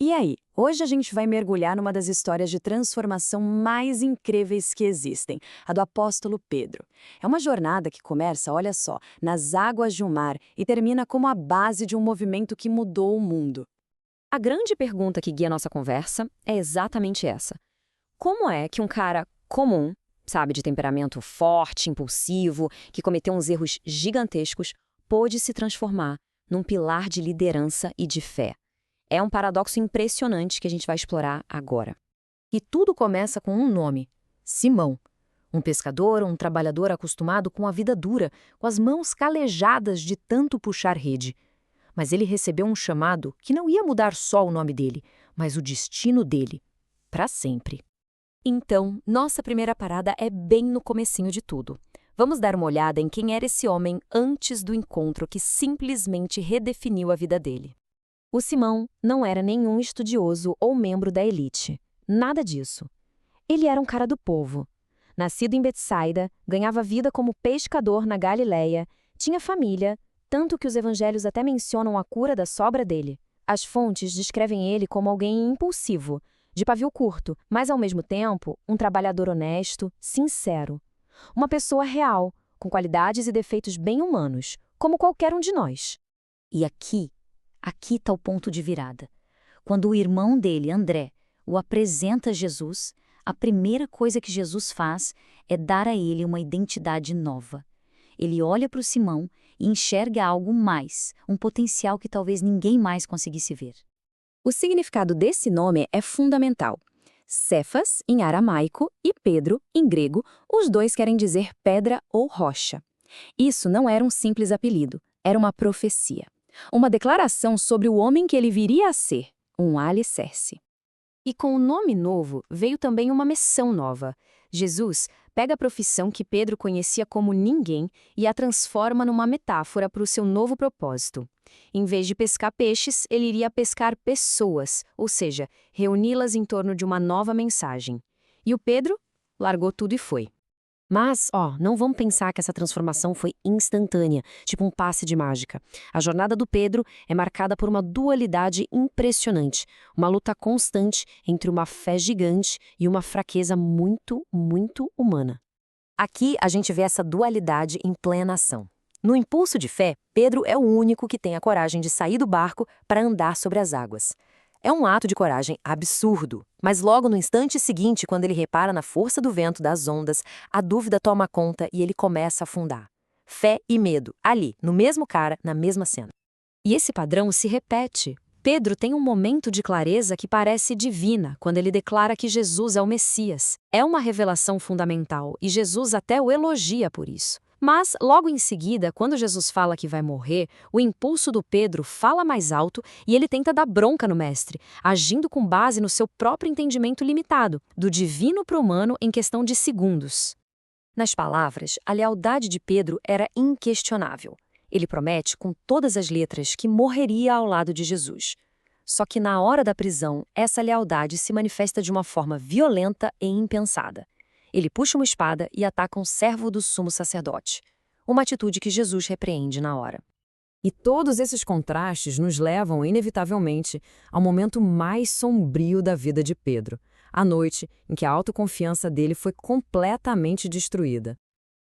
E aí, hoje a gente vai mergulhar numa das histórias de transformação mais incríveis que existem, a do apóstolo Pedro. É uma jornada que começa, olha só, nas águas de um mar e termina como a base de um movimento que mudou o mundo. A grande pergunta que guia nossa conversa é exatamente essa. Como é que um cara comum, sabe, de temperamento forte, impulsivo, que cometeu uns erros gigantescos, pôde se transformar num pilar de liderança e de fé? É um paradoxo impressionante que a gente vai explorar agora. E tudo começa com um nome: Simão. Um pescador, um trabalhador acostumado com a vida dura, com as mãos calejadas de tanto puxar rede. Mas ele recebeu um chamado que não ia mudar só o nome dele, mas o destino dele, para sempre. Então, nossa primeira parada é bem no comecinho de tudo. Vamos dar uma olhada em quem era esse homem antes do encontro que simplesmente redefiniu a vida dele. O Simão não era nenhum estudioso ou membro da elite. Nada disso. Ele era um cara do povo. Nascido em Betsaida, ganhava vida como pescador na Galileia, tinha família, tanto que os evangelhos até mencionam a cura da sogra dele. As fontes descrevem ele como alguém impulsivo, de pavio curto, mas ao mesmo tempo um trabalhador honesto, sincero. Uma pessoa real, com qualidades e defeitos bem humanos, como qualquer um de nós. E aqui está o ponto de virada. Quando o irmão dele, André, o apresenta a Jesus, a primeira coisa que Jesus faz é dar a ele uma identidade nova. Ele olha para o Simão e enxerga algo mais, um potencial que talvez ninguém mais conseguisse ver. O significado desse nome é fundamental. Cefas, em aramaico, e Pedro, em grego, os dois querem dizer pedra ou rocha. Isso não era um simples apelido, era uma profecia. Uma declaração sobre o homem que ele viria a ser, um alicerce. E com o nome novo veio também uma missão nova. Jesus pega a profissão que Pedro conhecia como ninguém e a transforma numa metáfora para o seu novo propósito. Em vez de pescar peixes, ele iria pescar pessoas, ou seja, reuni-las em torno de uma nova mensagem. E o Pedro largou tudo e foi. Mas, não vamos pensar que essa transformação foi instantânea, tipo um passe de mágica. A jornada do Pedro é marcada por uma dualidade impressionante, uma luta constante entre uma fé gigante e uma fraqueza muito, muito humana. Aqui a gente vê essa dualidade em plena ação. No impulso de fé, Pedro é o único que tem a coragem de sair do barco para andar sobre as águas. É um ato de coragem absurdo, mas logo no instante seguinte, quando ele repara na força do vento das ondas, a dúvida toma conta e ele começa a afundar. Fé e medo, ali, no mesmo cara, na mesma cena. E esse padrão se repete. Pedro tem um momento de clareza que parece divina quando ele declara que Jesus é o Messias. É uma revelação fundamental e Jesus até o elogia por isso. Mas, logo em seguida, quando Jesus fala que vai morrer, o impulso do Pedro fala mais alto e ele tenta dar bronca no mestre, agindo com base no seu próprio entendimento limitado, do divino para o humano em questão de segundos. Nas palavras, a lealdade de Pedro era inquestionável. Ele promete com todas as letras que morreria ao lado de Jesus. Só que na hora da prisão, essa lealdade se manifesta de uma forma violenta e impensada. Ele puxa uma espada e ataca um servo do sumo sacerdote. Uma atitude que Jesus repreende na hora. E todos esses contrastes nos levam, inevitavelmente, ao momento mais sombrio da vida de Pedro, a noite em que a autoconfiança dele foi completamente destruída.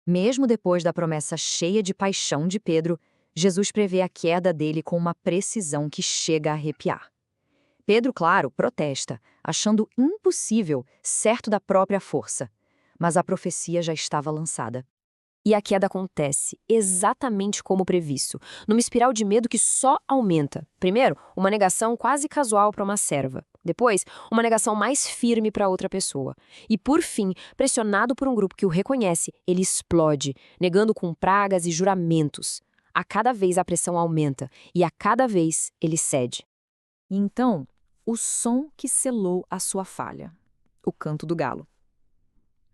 Mesmo depois da promessa cheia de paixão de Pedro, Jesus prevê a queda dele com uma precisão que chega a arrepiar. Pedro, claro, protesta, achando impossível, certo da própria força. Mas a profecia já estava lançada. E a queda acontece exatamente como previsto, numa espiral de medo que só aumenta. Primeiro, uma negação quase casual para uma serva. Depois, uma negação mais firme para outra pessoa. E, por fim, pressionado por um grupo que o reconhece, ele explode, negando com pragas e juramentos. A cada vez a pressão aumenta e a cada vez ele cede. E então, o som que selou a sua falha. O canto do galo.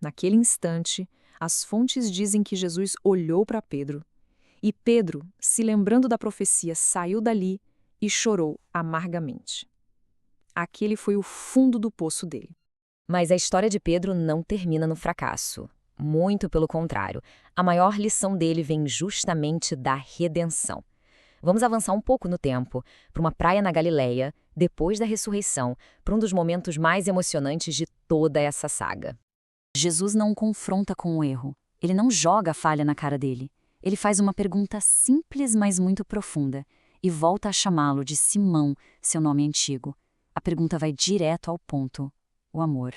Naquele instante, as fontes dizem que Jesus olhou para Pedro. E Pedro, se lembrando da profecia, saiu dali e chorou amargamente. Aquele foi o fundo do poço dele. Mas a história de Pedro não termina no fracasso. Muito pelo contrário. A maior lição dele vem justamente da redenção. Vamos avançar um pouco no tempo, para uma praia na Galileia, depois da ressurreição, para um dos momentos mais emocionantes de toda essa saga. Jesus não o confronta com o erro. Ele não joga a falha na cara dele. Ele faz uma pergunta simples, mas muito profunda, e volta a chamá-lo de Simão, seu nome antigo. A pergunta vai direto ao ponto: o amor.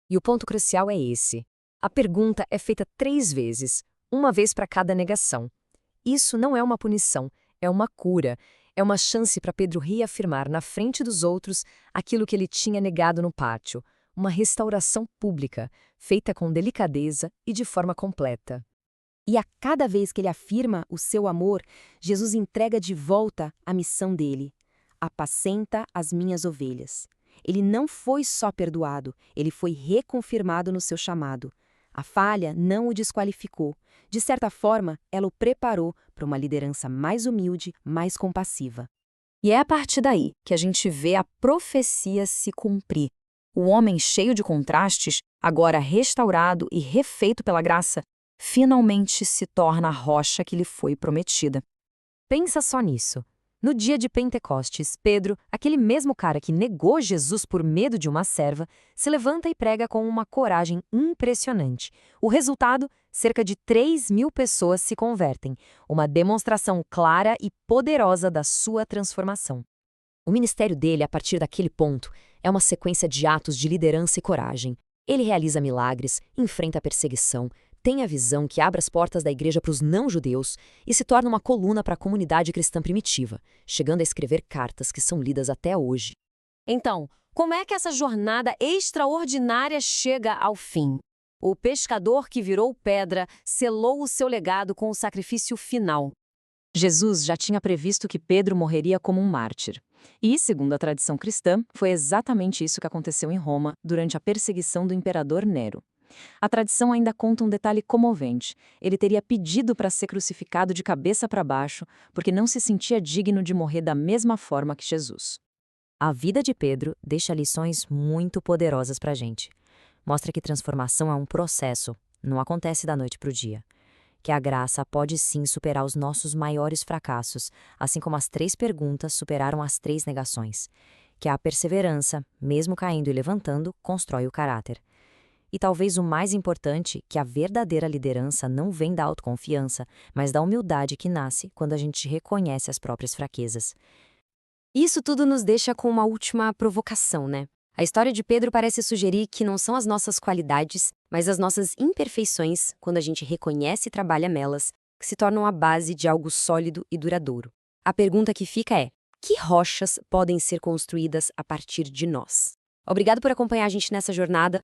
E o ponto crucial é esse. A pergunta é feita 3 vezes, uma vez para cada negação. Isso não é uma punição, é uma cura. É uma chance para Pedro reafirmar na frente dos outros aquilo que ele tinha negado no pátio. Uma restauração pública, feita com delicadeza e de forma completa. E a cada vez que ele afirma o seu amor, Jesus entrega de volta a missão dele: apacenta as minhas ovelhas. Ele não foi só perdoado, ele foi reconfirmado no seu chamado. A falha não o desqualificou. De certa forma, ela o preparou para uma liderança mais humilde, mais compassiva. E é a partir daí que a gente vê a profecia se cumprir. O homem cheio de contrastes, agora restaurado e refeito pela graça, finalmente se torna a rocha que lhe foi prometida. Pensa só nisso. No dia de Pentecostes, Pedro, aquele mesmo cara que negou Jesus por medo de uma serva, se levanta e prega com uma coragem impressionante. O resultado? Cerca de 3.000 pessoas se convertem, uma demonstração clara e poderosa da sua transformação. O ministério dele, a partir daquele ponto, é uma sequência de atos de liderança e coragem. Ele realiza milagres, enfrenta a perseguição, tem a visão que abre as portas da igreja para os não-judeus e se torna uma coluna para a comunidade cristã primitiva, chegando a escrever cartas que são lidas até hoje. Então, como é que essa jornada extraordinária chega ao fim? O pescador que virou pedra selou o seu legado com o sacrifício final. Jesus já tinha previsto que Pedro morreria como um mártir. E, segundo a tradição cristã, foi exatamente isso que aconteceu em Roma durante a perseguição do imperador Nero. A tradição ainda conta um detalhe comovente. Ele teria pedido para ser crucificado de cabeça para baixo, porque não se sentia digno de morrer da mesma forma que Jesus. A vida de Pedro deixa lições muito poderosas para a gente. Mostra que transformação é um processo, não acontece da noite para o dia. Que a graça pode sim superar os nossos maiores fracassos, assim como as 3 perguntas superaram as 3 negações. Que a perseverança, mesmo caindo e levantando, constrói o caráter. E talvez o mais importante, que a verdadeira liderança não vem da autoconfiança, mas da humildade que nasce quando a gente reconhece as próprias fraquezas. Isso tudo nos deixa com uma última provocação, né? A história de Pedro parece sugerir que não são as nossas qualidades, mas as nossas imperfeições, quando a gente reconhece e trabalha nelas, que se tornam a base de algo sólido e duradouro. A pergunta que fica é: que rochas podem ser construídas a partir de nós? Obrigado por acompanhar a gente nessa jornada.